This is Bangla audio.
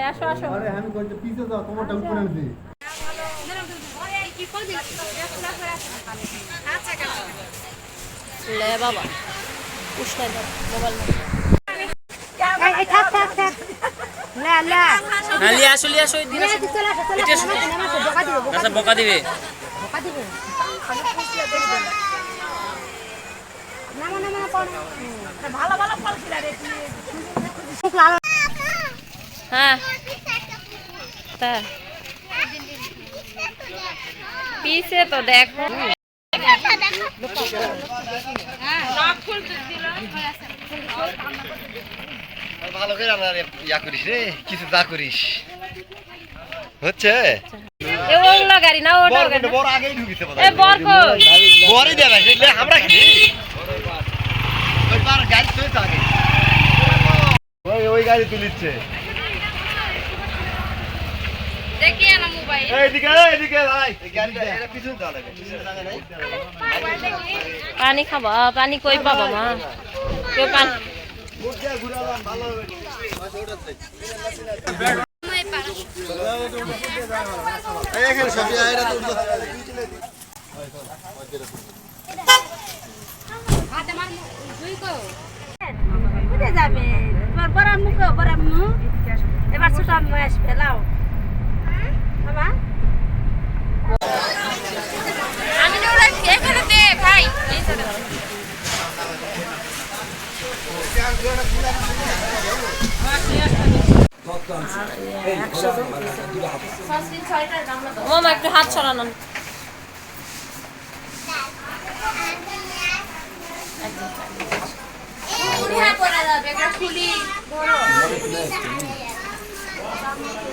আসো আসো। আরে আমি কইতে পিছে যাও, তোমারটা উপরে আনছি। লে বাবা উষ্ণাই দাও মোবাইল এই থাক থাক থাক লে লে না লিয়ে আসো দিন লে তুই চলে আসো এটা চলে আসো নামাজ বকা দিবে আচ্ছা বকা দিবে বকা দিবে নামা নামা কোন ভালো ভালো ফল ছিলা রে তুই লাল হ্যাঁ তা পিছে তো দেখো ভালো করে আমরা ইয়া করিস রে, কিছু যা করিস হচ্ছে। এ ওগুলো গাড়ি না ওটা গাড়ি বড় আগেই ঢুকিছে বড়। এ বর কই বড়ই দে ভাই, লে আমরা খেলি ওই পার গাড়ি তুই তো আগে ওই গাড়ি তুলিচ্ছে। দেখি না মোবাইল এইদিকে ভাই, এই গাড়িটা এটা পিছনে দাও লাগে, পিছনে জায়গা নাই। পানি খাবা পানি কই পাবা মা কেউ পানি ঘুরতে ঘুরালাম ভালো হবে। এই এখানে সবজি আইরা তো হাতে মার দুই কো কোথায় যাবে তোমার বড় মুখ বড় মুখ এবার ছোট আম্মু আসবে লাও বাবা আমি না ওরা এখানে দে ভাই এই সাথে মামা একটু হাত ছড়ানো খুলি